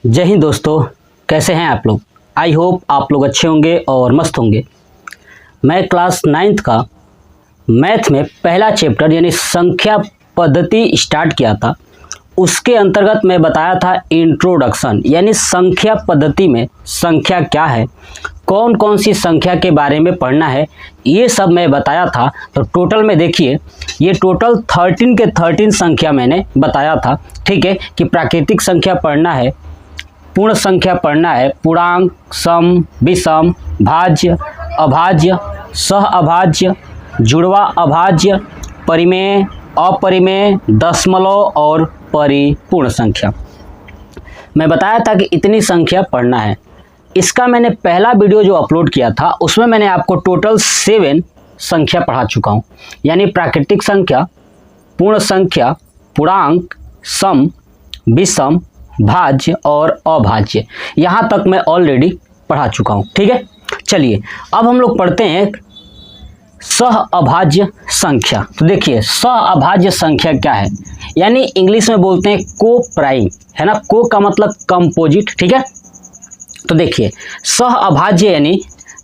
जय हिंद दोस्तों, कैसे हैं आप लोग। आई होप आप लोग अच्छे होंगे और मस्त होंगे। मैं क्लास 9th का मैथ में पहला चैप्टर यानी संख्या पद्धति स्टार्ट किया था। उसके अंतर्गत मैं बताया था इंट्रोडक्शन यानी संख्या पद्धति में संख्या क्या है, कौन कौन सी संख्या के बारे में पढ़ना है, ये सब मैं बताया था। तो टोटल में देखिए, ये टोटल 13 के 13 संख्या मैंने बताया था। ठीक है कि प्राकृतिक संख्या पढ़ना है, पूर्ण संख्या पढ़ना है, पूर्णांक, सम, विषम, भाज्य, अभाज्य, सह अभाज्य, जुड़वा अभाज्य, परिमेय, अपरिमेय, दशमलव और परिपूर्ण संख्या। मैं बताया था कि इतनी संख्या पढ़ना है। इसका मैंने पहला वीडियो जो अपलोड किया था उसमें मैंने आपको टोटल 7 संख्या पढ़ा चुका हूँ, यानी प्राकृतिक संख्या, पूर्ण संख्या, पूर्णांक, सम, विषम, भाज्य और अभाज्य। यहाँ तक मैं ऑलरेडी पढ़ा चुका हूँ। ठीक है, चलिए अब हम लोग पढ़ते हैं सह अभाज्य संख्या। तो देखिए सह अभाज्य संख्या क्या है, यानी इंग्लिश में बोलते हैं को प्राइम, है ना। को का मतलब कंपोजिट। ठीक है, तो देखिए सह अभाज्य यानी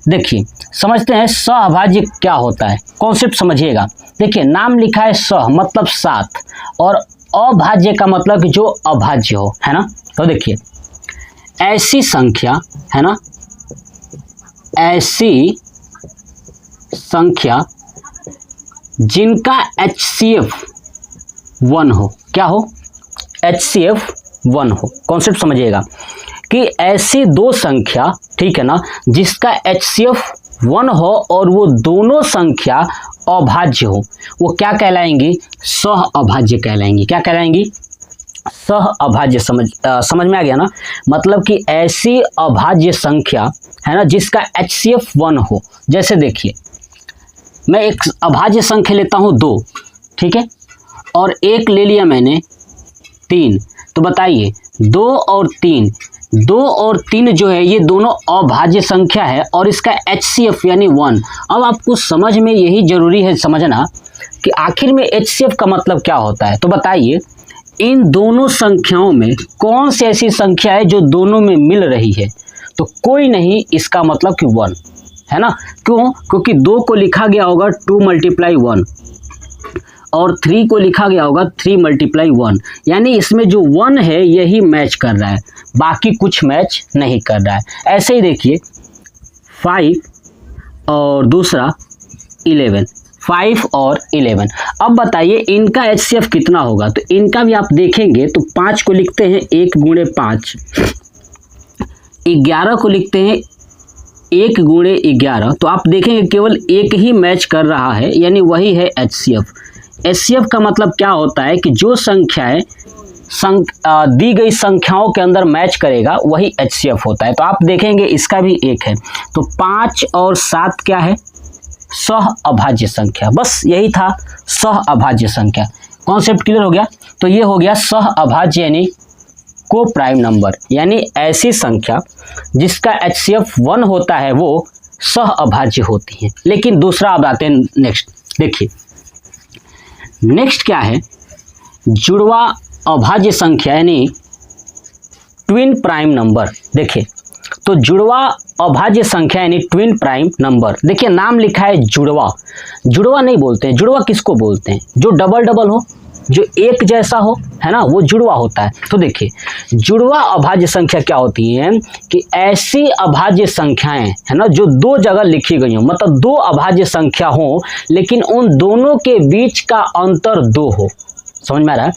देखिए समझते हैं सह अभाज्य क्या होता है, कॉन्सेप्ट समझिएगा। देखिए नाम लिखा है सह मतलब साथ और अभाज्य का मतलब कि जो अभाज्य हो, है ना। तो देखिए ऐसी संख्या, है ना, ऐसी संख्या जिनका HCF 1 हो। क्या हो? HCF 1 हो। कॉन्सेप्ट समझिएगा कि ऐसी दो संख्या, ठीक है ना, जिसका HCF 1 हो और वो दोनों संख्या अभाज्य हो, वो क्या कहलाएंगी? सह अभाज्य कहलाएंगी। क्या कहलाएंगी? सह अभाज्य। समझ में आ गया ना। मतलब कि ऐसी अभाज्य संख्या, है ना, जिसका HCF 1 हो। जैसे देखिए मैं एक अभाज्य संख्या लेता हूँ 2, ठीक है, और एक ले लिया मैंने 3। तो बताइए 2 और 3 जो है ये दोनों अभाज्य संख्या है और इसका HCF यानी 1। अब आपको समझ में यही जरूरी है समझना कि आखिर में HCF का मतलब क्या होता है। तो बताइए इन दोनों संख्याओं में कौन सी ऐसी संख्या है जो दोनों में मिल रही है? तो कोई नहीं, इसका मतलब कि 1, है ना। क्यों? क्योंकि 2 को लिखा गया होगा 2 × 1 और 3 को लिखा गया होगा 3 × 1, यानी इसमें जो 1 है यही मैच कर रहा है, बाकी कुछ मैच नहीं कर रहा है। ऐसे ही देखिए 5 और दूसरा 11, 5 और 11। अब बताइए इनका HCF कितना होगा? तो इनका भी आप देखेंगे तो 5 को लिखते हैं 1 × 5, 11 को लिखते हैं 1 × 11। तो आप देखेंगे केवल एक ही मैच कर रहा है, यानी वही है HCF। HCF का मतलब क्या होता है कि जो संख्याएं दी गई संख्याओं के अंदर मैच करेगा वही HCF होता है। तो आप देखेंगे इसका भी 1 है। तो 5 और 7 क्या है? सह अभाज्य संख्या। बस यही था सह अभाज्य संख्या। कॉन्सेप्ट क्लियर हो गया। तो ये हो गया सह अभाज्य यानी को प्राइम नंबर, यानी ऐसी संख्या जिसका HCF 1 होता है वो सह अभाज्य होती है। लेकिन दूसरा अब आते हैं नेक्स्ट। देखिए नेक्स्ट क्या है? जुड़वा अभाज्य संख्या यानी ट्विन प्राइम नंबर। देखिए तो जुड़वा अभाज्य संख्या यानी ट्विन प्राइम नंबर। देखिए नाम लिखा है जुड़वा। जुड़वा नहीं बोलते हैं। जुड़वा किसको बोलते हैं? जो डबल डबल हो, जो एक जैसा हो, है ना, वो जुड़वा होता है। तो देखिए जुड़वा अभाज्य संख्या क्या होती है कि ऐसी अभाज्य संख्याएं, है ना, जो 2 जगह लिखी गई हो, मतलब 2 अभाज्य संख्या हो लेकिन उन दोनों के बीच का अंतर 2 हो। समझ में आ रहा है?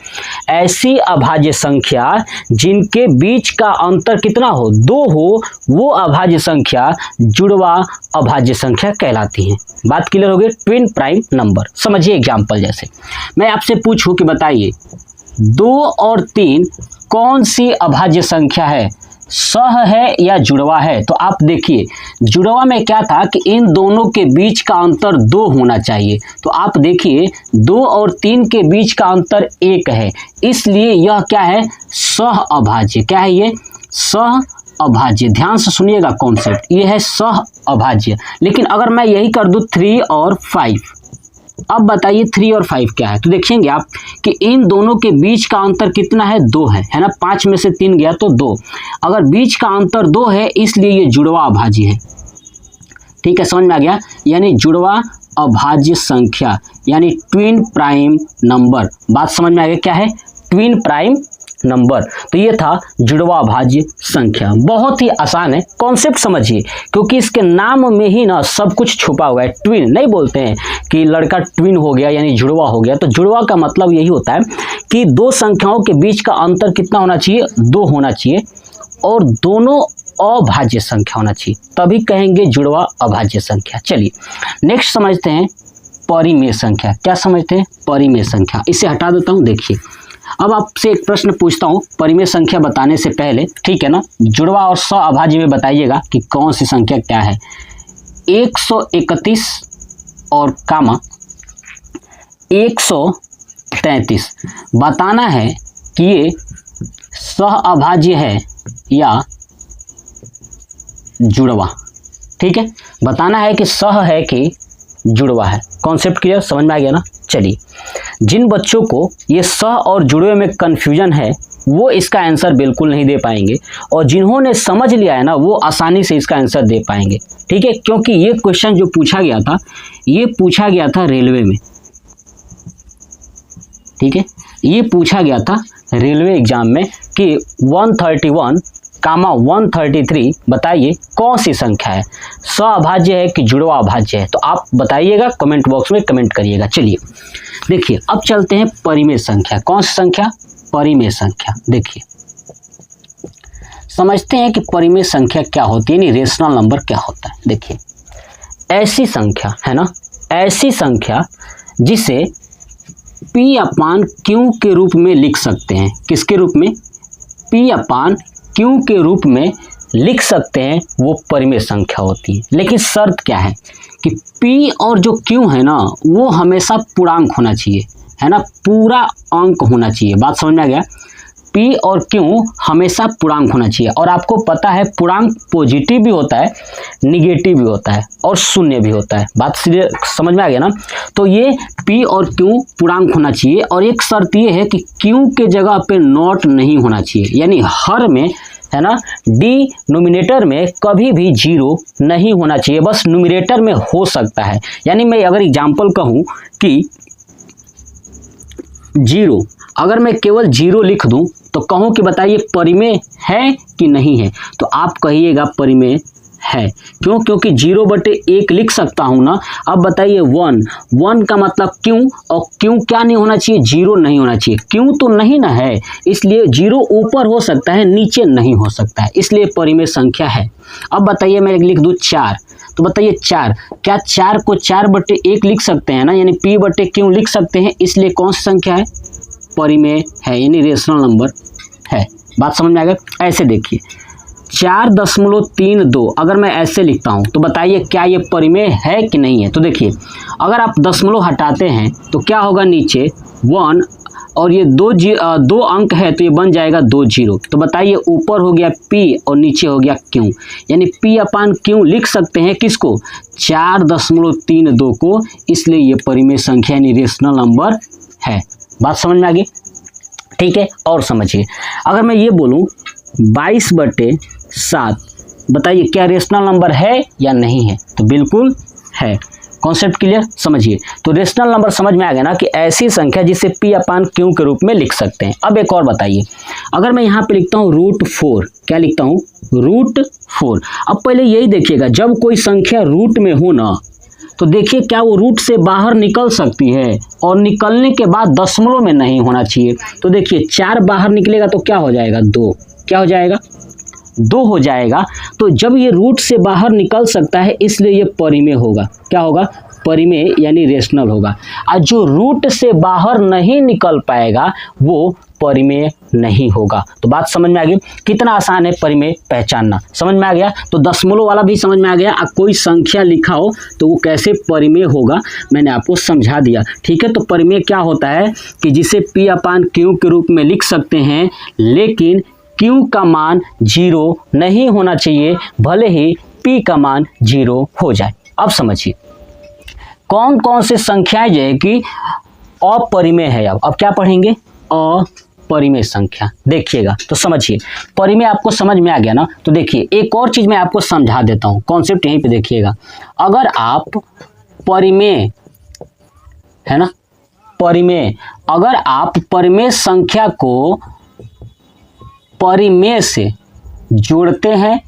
ऐसी अभाज्य संख्या जिनके बीच का अंतर कितना हो? 2 हो, वो अभाज्य संख्या जुड़वा अभाज्य संख्या कहलाती है। बात क्लियर हो गई? Twin prime number. समझिए एग्जाम्पल, जैसे मैं आपसे पूछूं कि बताइए 2 और 3 कौन सी अभाज्य संख्या है, सह है या जुड़वा है? तो आप देखिए जुड़वा में क्या था कि इन दोनों के बीच का अंतर 2 होना चाहिए। तो आप देखिए 2 और 3 के बीच का अंतर 1 है, इसलिए यह क्या है? सह अभाज्य। क्या है ये? सह अभाज्य। ध्यान से सुनिएगा कॉन्सेप्ट, ये है सह अभाज्य। लेकिन अगर मैं यही कर दूं 3 और 5, अब बताइए 3 और 5 क्या है। तो देखेंगे आप कि इन दोनों के बीच का अंतर कितना है, 2 है ना। 5 में से 3 गया तो 2। अगर बीच का अंतर 2 है इसलिए ये जुड़वा अभाज्य है। ठीक है, समझ में आ गया। यानी जुड़वा अभाज्य संख्या यानी ट्विन प्राइम नंबर। बात समझ में आ गया क्या है, ट्विन प्राइम नंबर। तो ये था जुड़वा अभाज्य संख्या। बहुत ही आसान है, कॉन्सेप्ट समझिए, क्योंकि इसके नाम में ही ना सब कुछ छुपा हुआ है। ट्विन नहीं बोलते हैं कि लड़का ट्विन हो गया यानी जुड़वा हो गया। तो जुड़वा का मतलब यही होता है कि दो संख्याओं के बीच का अंतर कितना होना चाहिए, 2 होना चाहिए, और दोनों अभाज्य संख्या होना चाहिए, तभी कहेंगे जुड़वा अभाज्य संख्या। चलिए नेक्स्ट समझते हैं परिमेय संख्या। क्या समझते हैं, परिमेय संख्या। इसे हटा देता हूँ। देखिए अब आपसे एक प्रश्न पूछता हूँ परिमेय संख्या बताने से पहले, ठीक है ना। जुड़वा और अभाज्य में बताइएगा कि कौन सी संख्या क्या है। 131 और कामा 133 बताना है कि ये सहअभाज्य है या जुड़वा। ठीक है, बताना है कि सह है कि जुड़वा है। कॉन्सेप्ट क्लियर, समझ में आ गया ना। चलिए, जिन बच्चों को ये सह और जुड़वे में कन्फ्यूजन है वो इसका आंसर बिल्कुल नहीं दे पाएंगे, और जिन्होंने समझ लिया है ना वो आसानी से इसका आंसर दे पाएंगे। ठीक है, क्योंकि ये क्वेश्चन जो पूछा गया था ये पूछा गया था रेलवे में। ठीक है, ये पूछा गया था रेलवे एग्जाम में कि 131 कामा 133 बताइए कौन सी संख्या है, सहअभाज्य है कि जुड़वा अभाज्य है। तो आप बताइएगा, कमेंट बॉक्स में कमेंट करिएगा। चलिए देखिए अब चलते हैं परिमेय संख्या। कौन सी संख्या, परिमेय संख्या। देखिए समझते हैं कि परिमेय संख्या क्या होती है, यानी रेशनल नंबर क्या होता है। देखिए ऐसी संख्या है ना, ऐसी संख्या जिसे P/Q के रूप में लिख सकते हैं। किसके रूप में, P/Q के रूप में लिख सकते हैं, वो परिमेय संख्या होती है। लेकिन शर्त क्या है कि P और जो Q है ना वो हमेशा पूर्णांक होना चाहिए, है ना, पूरा अंक होना चाहिए। बात समझ में आ गया। P और Q हमेशा पूर्णांक होना चाहिए, और आपको पता है पूर्णांक पॉजिटिव भी होता है, निगेटिव भी होता है, और शून्य भी होता है। बात सीधे समझ में आ गया ना। तो ये P और Q पूर्णांक होना चाहिए, और एक शर्त ये है कि Q के जगह पे नॉट नहीं होना चाहिए, यानी हर में, है ना, डिनोमिनेटर में कभी भी 0 नहीं होना चाहिए, बस न्यूमरेटर में हो सकता है। यानी मैं अगर एग्जाम्पल कहूँ कि 0, अगर मैं केवल 0 लिख दूं तो कहूं कि बताइए परिमेय है कि नहीं है, तो आप कहिएगा परिमेय है। क्यों, क्योंकि 0/1 लिख सकता हूं ना। अब बताइए 1 का मतलब क्यों, और क्यों क्या नहीं होना चाहिए, 0 नहीं होना चाहिए। क्यों तो नहीं ना है, इसलिए 0 ऊपर हो सकता है, नीचे नहीं हो सकता है, इसलिए परिमेय संख्या है। अब बताइए मैं लिख दूं 4, तो बताइए 4, क्या 4 को 4/1 लिख सकते हैं ना, यानी P/Q लिख सकते हैं, इसलिए कौन सी संख्या है, परिमेय है, यानी रेशनल नंबर है। बात समझ में आ गया। ऐसे देखिए 4.32 अगर मैं ऐसे लिखता हूं तो बताइए क्या ये परिमेय है कि नहीं है। तो देखिए अगर आप दशमलव हटाते हैं तो क्या होगा, नीचे 1 और ये 2 अंक है तो ये बन जाएगा 2 0। तो बताइए ऊपर हो गया P और नीचे हो गया Q, यानी P/Q लिख सकते हैं किसको, 4.32 को, इसलिए ये परिमेय संख्या यानी रेशनल नंबर है। बात समझ में आ गई। ठीक है, और समझिए अगर मैं ये बोलूं 22/7 बताइए क्या रेशनल नंबर है या नहीं है, तो बिल्कुल है। कॉन्सेप्ट क्लियर, समझिए। तो रेशनल नंबर समझ में आ गया ना कि ऐसी संख्या जिसे P/Q के रूप में लिख सकते हैं। अब एक और बताइए, अगर मैं यहाँ पे लिखता हूँ √4, क्या लिखता हूँ, √4। अब पहले यही देखिएगा, जब कोई संख्या रूट में हो ना तो देखिए क्या वो रूट से बाहर निकल सकती है, और निकलने के बाद दशमलव में नहीं होना चाहिए। तो देखिए 4 बाहर निकलेगा तो क्या हो जाएगा, 2, क्या हो जाएगा, 2 हो जाएगा। तो जब ये रूट से बाहर निकल सकता है इसलिए ये परिमेय होगा। क्या होगा, परिमेय यानी रेशनल होगा। और जो रूट से बाहर नहीं निकल पाएगा वो परिमेय नहीं होगा। तो बात समझ में आ गई, कितना आसान है परिमेय पहचानना, समझ में आ गया। तो दशमलव वाला भी समझ में आ गया। अब कोई संख्या लिखा हो तो वो कैसे परिमेय होगा मैंने आपको समझा दिया। ठीक है, तो परिमेय क्या होता है कि जिसे P/Q के रूप में लिख सकते हैं, लेकिन Q का मान 0 नहीं होना चाहिए, भले ही P का मान 0 हो जाए। अब समझिए कौन कौन से संख्याएं जो है कि अपरिमेय है। अब क्या पढ़ेंगे, अपरिमेय संख्या। देखिएगा तो समझिए, परिमेय आपको समझ में आ गया ना। तो देखिए एक और चीज मैं आपको समझा देता हूं, कॉन्सेप्ट यहीं पे देखिएगा। अगर आप परिमेय है ना, परिमेय, अगर आप परिमेय संख्या को परिमेय से जोड़ते हैं,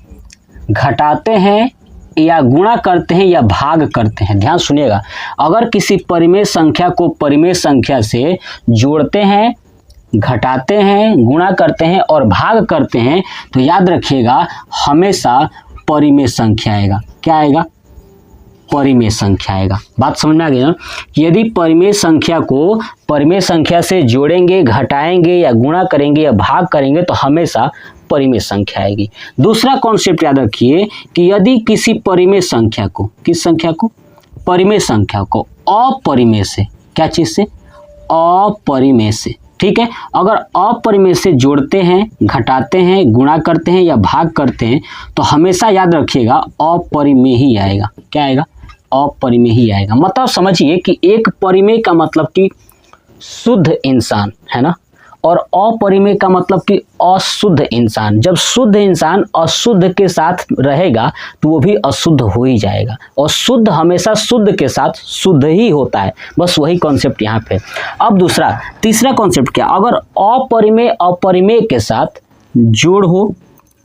घटाते हैं या गुणा करते हैं या भाग करते हैं, ध्यान सुनिएगा, अगर किसी परिमेय संख्या को परिमेय संख्या से जोड़ते हैं, घटाते हैं, गुणा करते हैं और भाग करते हैं तो याद रखिएगा हमेशा परिमेय संख्या आएगा। क्या आएगा, परिमेय संख्या आएगा। बात समझ में आ गई ना। यदि परिमेय संख्या को परिमेय संख्या से जोड़ेंगे, घटाएंगे या गुणा करेंगे या भाग करेंगे तो हमेशा परिमेय संख्या आएगी। दूसरा कॉन्सेप्ट याद रखिए कि यदि किसी परिमेय संख्या को, किस संख्या को, परिमेय संख्या को अपरिमेय से, क्या चीज से, अपरिमेय से, ठीक है, अगर अपरिमेय से जोड़ते हैं, घटाते हैं, गुणा करते हैं या भाग करते हैं तो हमेशा याद रखिएगा अपरिमेय ही आएगा। क्या आएगा, अपरिमेय ही आएगा। मतलब समझिए कि एक परिमेय का मतलब कि शुद्ध इंसान है ना, और अपरिमेय का मतलब कि अशुद्ध इंसान। जब शुद्ध इंसान अशुद्ध के साथ रहेगा तो वो भी अशुद्ध हो ही जाएगा, और शुद्ध हमेशा शुद्ध के साथ शुद्ध ही होता है। बस वही कॉन्सेप्ट यहाँ पे। अब दूसरा, तीसरा कॉन्सेप्ट क्या, अगर अपरिमेय अपरिमेय के साथ जोड़ हो,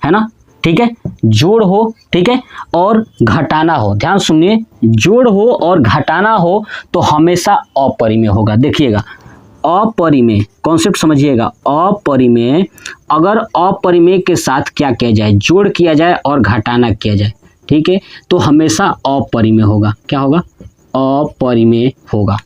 है ना, ठीक है, जोड़ हो, ठीक है, और घटाना हो, ध्यान सुनिए, जोड़ हो और घटाना हो तो हमेशा अपरिमेय होगा। देखिएगा अपरिमेय, कॉन्सेप्ट समझिएगा, अपरिमेय, अगर अपरिमेय के साथ क्या किया जाए, जोड़ किया जाए और घटाना किया जाए, ठीक है, तो हमेशा अपरिमेय होगा। क्या होगा, अपरिमेय होगा।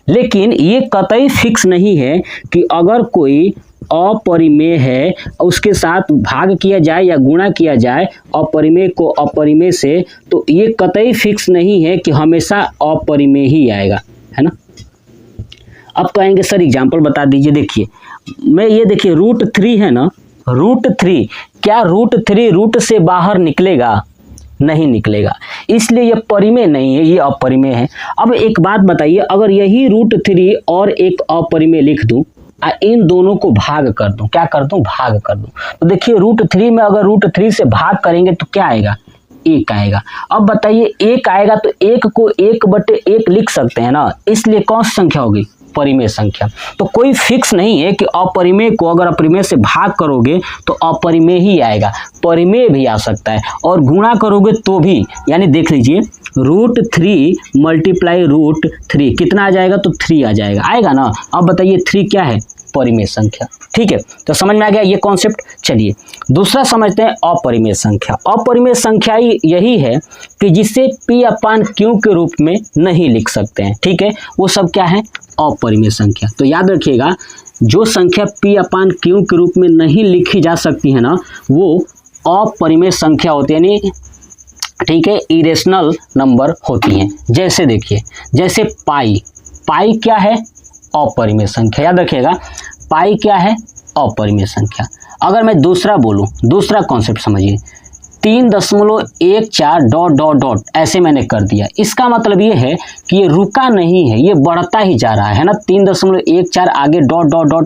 लेकिन ये कतई फिक्स नहीं है कि अगर कोई अपरिमेय है उसके साथ भाग किया जाए या गुणा किया जाए अपरिमेय को अपरिमेय से, तो ये कतई फिक्स नहीं है कि हमेशा अपरिमेय ही आएगा, है ना। अब कहेंगे सर एग्जाम्पल बता दीजिए। देखिए मैं ये देखिए √3 है ना, √3, क्या √3 रूट से बाहर निकलेगा, नहीं निकलेगा, इसलिए ये परिमेय नहीं है, ये अपरिमेय है। अब एक बात बताइए, अगर यही √3 और एक अपरिमेय लिख दूं, इन दोनों को भाग कर दूं, क्या कर दूं, भाग कर दूं, तो देखिए √3 में अगर √3 से भाग करेंगे तो क्या आएगा, 1 आएगा। अब बताइए 1 आएगा तो 1 को 1/1 लिख सकते हैं ना, इसलिए कौन सी संख्या होगी, परिमेय संख्या। तो कोई फिक्स नहीं है कि अपरिमेय को अगर अपरिमेय से भाग करोगे तो अपरिमेय ही आएगा, परिमेय भी आ सकता है, और गुणा करोगे तो भी, यानी देख लीजिए √3 मल्टीप्लाई √3 कितना आ जाएगा, तो 3 आ जाएगा, आएगा ना। अब बताइए 3 क्या है, परिमेय संख्या, ठीक है। तो समझ में आ गया ये कॉन्सेप्ट। चलिए दूसरा समझते हैं अपरिमेय संख्या। अपरिमेय संख्या यही है कि जिसे P/Q के रूप में नहीं लिख सकते हैं, ठीक है, वो सब क्या है, अपरिमेय संख्या। तो याद रखिएगा जो संख्या P/Q के रूप में नहीं लिखी जा सकती है ना, वो अपरिमेय संख्या होती है, यानी ठीक है, इरेशनल नंबर होती हैं। जैसे देखिए, जैसे पाई, पाई क्या है, अपरिमेय संख्या। याद रखिएगा पाई क्या है, अपरिमेय संख्या। अगर मैं दूसरा बोलूं, दूसरा कॉन्सेप्ट समझिए, 3.14 ... ऐसे मैंने कर दिया, इसका मतलब ये है कि ये रुका नहीं है, ये बढ़ता ही जा रहा है ना, 3.14 आगे ...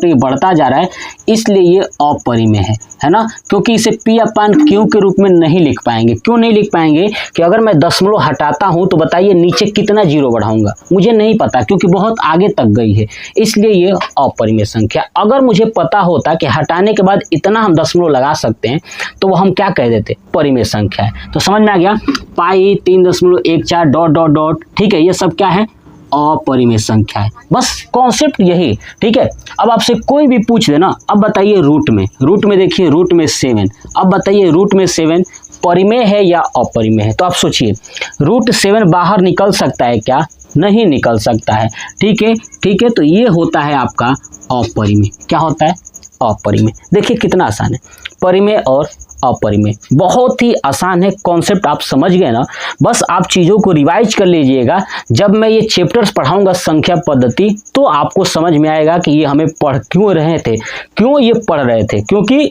ये बढ़ता जा रहा है, इसलिए ये अपरिमेय है ना, क्योंकि इसे P/Q के रूप में नहीं लिख पाएंगे। क्यों नहीं लिख पाएंगे, कि अगर मैं दशमलव हटाता हूं तो बताइए नीचे कितना जीरो बढ़ाऊंगा, मुझे नहीं पता, क्योंकि बहुत आगे तक गई है, इसलिए ये अपरिमेय संख्या। अगर मुझे पता होता कि हटाने के बाद इतना हम दशमलव लगा सकते हैं तो वो हम क्या कह देते, परिमेय संख्या है। तो समझ में आ गया, पाई 3.14 ... ठीक है, ये सब क्या है, अपरिमेय संख्या है। बस कॉन्सेप्ट यही, ठीक है। अब आपसे कोई भी पूछ देना, अब बताइए रूट में देखिए, रूट में 7, अब बताइए रूट में 7 परिमेय है या अपरिमेय है। तो आप सोचिए √7 बाहर निकल सकता है क्या, नहीं निकल सकता है, ठीक है, ठीक है। तो ये होता है आपका अपरिमेय। क्या होता है, अपरिमेय। देखिए कितना आसान है, परिमेय और अपरिमेय, बहुत ही आसान है कॉन्सेप्ट, आप समझ गए ना। बस आप चीज़ों को रिवाइज कर लीजिएगा, जब मैं ये चैप्टर्स पढ़ाऊंगा संख्या पद्धति तो आपको समझ में आएगा कि ये हमें पढ़ क्यों रहे थे, क्यों ये पढ़ रहे थे। क्योंकि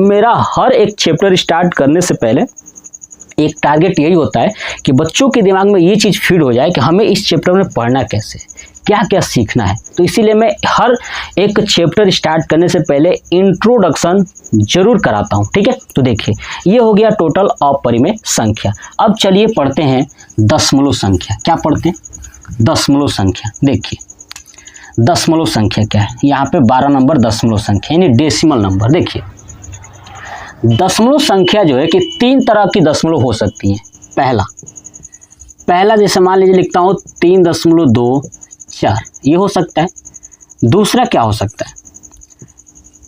मेरा हर एक चैप्टर स्टार्ट करने से पहले एक टारगेट यही होता है कि बच्चों के दिमाग में ये चीज़ फीड हो जाए कि हमें इस चैप्टर में पढ़ना कैसे है, क्या क्या सीखना है। तो इसीलिए मैं हर एक चैप्टर स्टार्ट करने से पहले इंट्रोडक्शन जरूर कराता हूँ, ठीक है। तो देखिए ये हो गया टोटल अपरिमेय संख्या। अब चलिए पढ़ते हैं दशमलव संख्या। क्या पढ़ते हैं? दशमलव संख्या। देखिए दशमलव संख्या क्या है, यहाँ पे 12 नंबर दशमलव संख्या यानी डेसिमल नंबर। देखिए दशमलव संख्या जो है कि 3 तरह की दशमलव हो सकती है। पहला जैसे मान लीजिए लिखता हूँ 3.24 ये हो सकता है। दूसरा क्या हो सकता है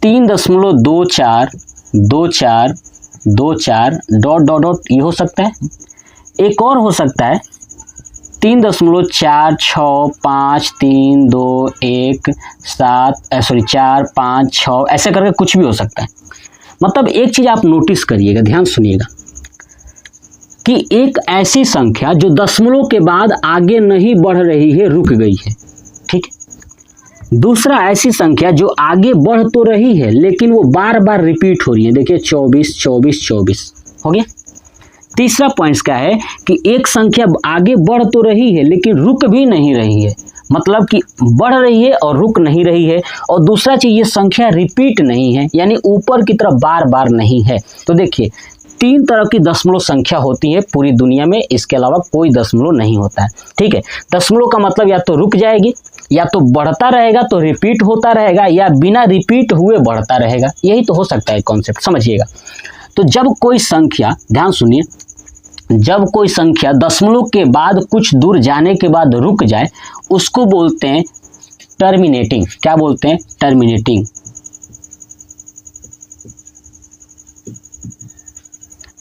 3.242424 डॉट डॉट डॉट ये हो सकता है। एक और हो सकता है 3.465321 ऐसे करके कुछ भी हो सकता है। मतलब एक चीज आप नोटिस करिएगा, ध्यान सुनिएगा कि एक ऐसी संख्या जो दशमलव के बाद आगे नहीं बढ़ रही है, रुक गई है, ठीक है। दूसरा ऐसी संख्या जो आगे बढ़ तो रही है लेकिन वो बार बार रिपीट हो रही है। देखिए 24 हो गया। तीसरा पॉइंट क्या है कि एक संख्या आगे बढ़ तो रही है लेकिन रुक भी नहीं रही है, मतलब कि बढ़ रही है और रुक नहीं रही है। और दूसरा चीज ये संख्या रिपीट नहीं है, यानी ऊपर की तरफ बार बार नहीं है। तो देखिए 3 तरह की दशमलव संख्या होती है पूरी दुनिया में, इसके अलावा कोई दशमलव नहीं होता है, ठीक है। दशमलव का मतलब या तो रुक जाएगी, या तो बढ़ता रहेगा तो रिपीट होता रहेगा, या बिना रिपीट हुए बढ़ता रहेगा। यही तो हो सकता है कॉन्सेप्ट, समझिएगा। तो जब कोई संख्या, ध्यान सुनिए, जब कोई संख्या दशमलव के बाद कुछ दूर जाने के बाद रुक जाए उसको बोलते हैं टर्मिनेटिंग। क्या बोलते हैं? टर्मिनेटिंग,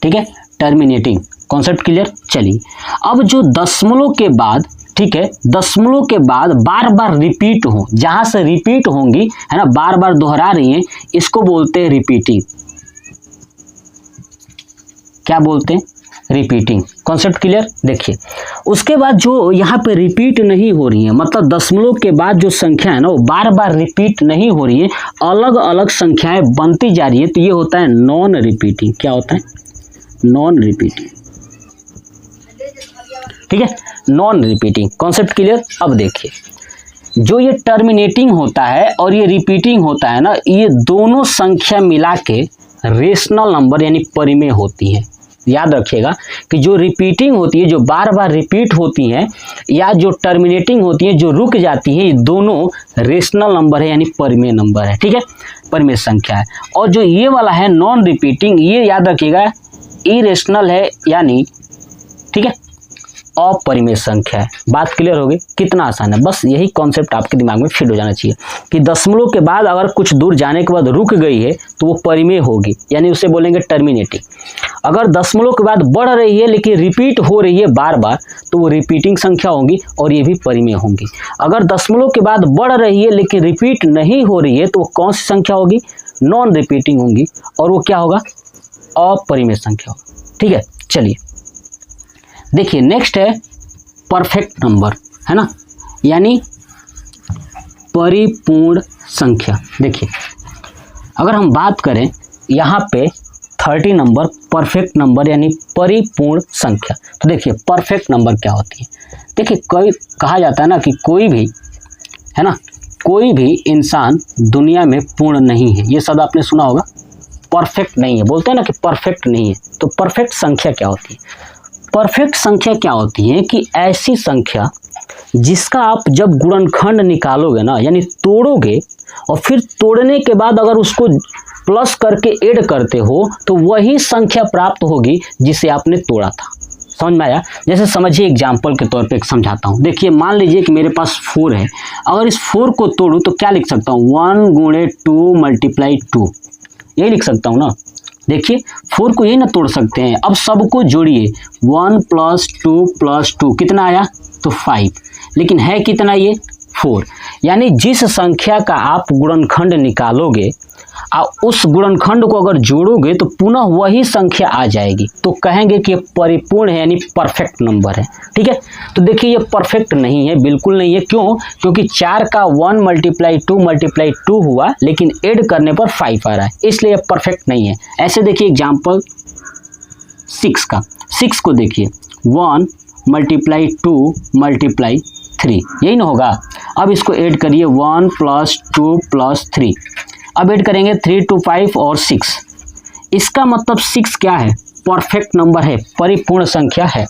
ठीक है, टर्मिनेटिंग। Concept clear? चलिए अब जो दशमलव के बाद, ठीक है, दशमलव के बाद बार बार रिपीट हो, जहां से रिपीट होंगी है ना, बार बार दोहरा रही हैं, इसको बोलते हैं रिपीटिंग। क्या बोलते हैं? रिपीटिंग। Concept clear? देखिए उसके बाद जो यहाँ पे रिपीट नहीं हो रही है, मतलब दशमलव के बाद जो संख्या है ना वो बार बार रिपीट नहीं हो रही है, अलग अलग संख्याएं बनती जा रही है, तो ये होता है नॉन रिपीटिंग। क्या होता है? नॉन रिपीटिंग, ठीक है, नॉन रिपीटिंग। Concept clear? अब देखिए जो ये टर्मिनेटिंग होता है और ये रिपीटिंग होता है ना, ये दोनों संख्या मिला के रेशनल नंबर यानी परिमेय होती है। याद रखिएगा कि जो रिपीटिंग होती है, जो बार बार रिपीट होती हैं, या जो टर्मिनेटिंग होती है, जो रुक जाती है, ये दोनों रेशनल नंबर है यानी परिमेय नंबर है, ठीक है, परिमेय संख्या है। और जो ये वाला है नॉन रिपीटिंग, ये याद रखिएगा इरेशनल है यानी, ठीक है, अपरिमेय संख्या है। बात क्लियर हो गई? कितना आसान है, बस यही कॉन्सेप्ट आपके दिमाग में फिट हो जाना चाहिए कि दशमलव के बाद अगर कुछ दूर जाने के बाद रुक गई है तो वो परिमेय होगी, यानी उसे बोलेंगे टर्मिनेटिंग। अगर दशमलव के बाद बढ़ रही है लेकिन रिपीट हो रही है बार बार, तो वो रिपीटिंग संख्या होगी और ये भी परिमेय होंगी। अगर दशमलव के बाद बढ़ रही है लेकिन रिपीट नहीं हो रही है, तो वो कौन सी संख्या होगी? नॉन रिपीटिंग होंगी, और वो क्या होगा? अपरिमेय संख्या होगा, ठीक है। चलिए देखिए नेक्स्ट है परफेक्ट नंबर, है ना, यानी परिपूर्ण संख्या। देखिए अगर हम बात करें यहाँ पे 30 नंबर परफेक्ट नंबर यानी परिपूर्ण संख्या, तो देखिए परफेक्ट नंबर क्या होती है। देखिए कोई कहा जाता है ना कि कोई भी, है ना, कोई भी इंसान दुनिया में पूर्ण नहीं है। ये शब्द आपने सुना होगा, परफेक्ट नहीं है, बोलते हैं ना कि परफेक्ट नहीं है। तो परफेक्ट संख्या क्या होती है? परफेक्ट संख्या क्या होती है कि ऐसी संख्या जिसका आप जब गुणनखंड निकालोगे ना, यानी तोड़ोगे, और फिर तोड़ने के बाद अगर उसको प्लस करके ऐड करते हो तो वही संख्या प्राप्त होगी जिसे आपने तोड़ा था। समझ में आया? जैसे समझिए एग्जाम्पल के तौर पे एक समझाता हूँ। देखिए मान लीजिए कि मेरे पास 4 है, अगर इस 4 को तोड़ूँ तो क्या लिख सकता हूँ? 1 गुणे 2 मल्टीप्लाई 2, यही लिख सकता हूँ ना। देखिए 4 को यही ना तोड़ सकते हैं। अब सबको जोड़िए, 1 + 2 + 2 कितना आया? तो 5, लेकिन है कितना ये? 4। यानी जिस संख्या का आप गुणनखंड निकालोगे उस गुणनखंड को अगर जोड़ोगे तो पुनः वही संख्या आ जाएगी, तो कहेंगे कि ये परिपूर्ण है यानी परफेक्ट नंबर है, ठीक है। तो देखिए ये परफेक्ट नहीं है, बिल्कुल नहीं है। क्यों? क्योंकि 4 का 1 × 2 × 2 हुआ, लेकिन ऐड करने पर 5 आ रहा है, इसलिए ये परफेक्ट नहीं है। ऐसे देखिए एग्जाम्पल 6 का, 6 को देखिए 1 × 2 × 3, यही ना होगा। अब इसको ऐड करिए 1 + 2 + 3, अब ऐड करेंगे 3 2 5 और 6। इसका मतलब 6 क्या है? परफेक्ट नंबर है, परिपूर्ण संख्या है।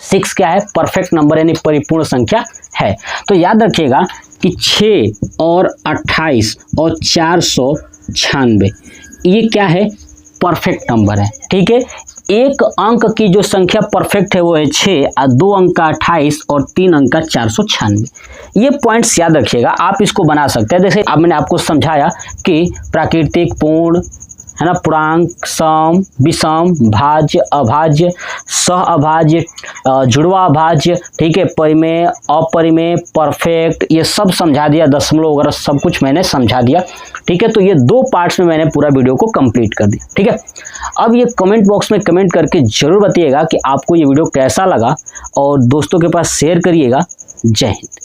6 क्या है? परफेक्ट नंबर यानी परिपूर्ण संख्या है। तो याद रखिएगा कि 6 और 28 और 496 ये क्या है? परफेक्ट नंबर है। ठीक है, एक अंक की जो संख्या परफेक्ट है वो है 6, और 2 अंक का 28 और 3 अंक का 496। ये पॉइंट्स याद रखिएगा, आप इसको बना सकते हैं। जैसे अब मैंने आपको समझाया कि प्राकृतिक, पूर्ण, है ना, पूर्णांक, सम, विषम, भाज्य, अभाज्य, सह अभाज्य, जुड़वा अभाज्य, ठीक है, परिमेय, अपरिमेय, परफेक्ट, ये सब समझा दिया, दशमलव वगैरह सब कुछ मैंने समझा दिया। ठीक है, तो ये 2 पार्ट्स में मैंने पूरा वीडियो को कंप्लीट कर दिया। ठीक है, अब ये कमेंट बॉक्स में कमेंट करके जरूर बताइएगा कि आपको ये वीडियो कैसा लगा, और दोस्तों के पास शेयर करिएगा। जय हिंद।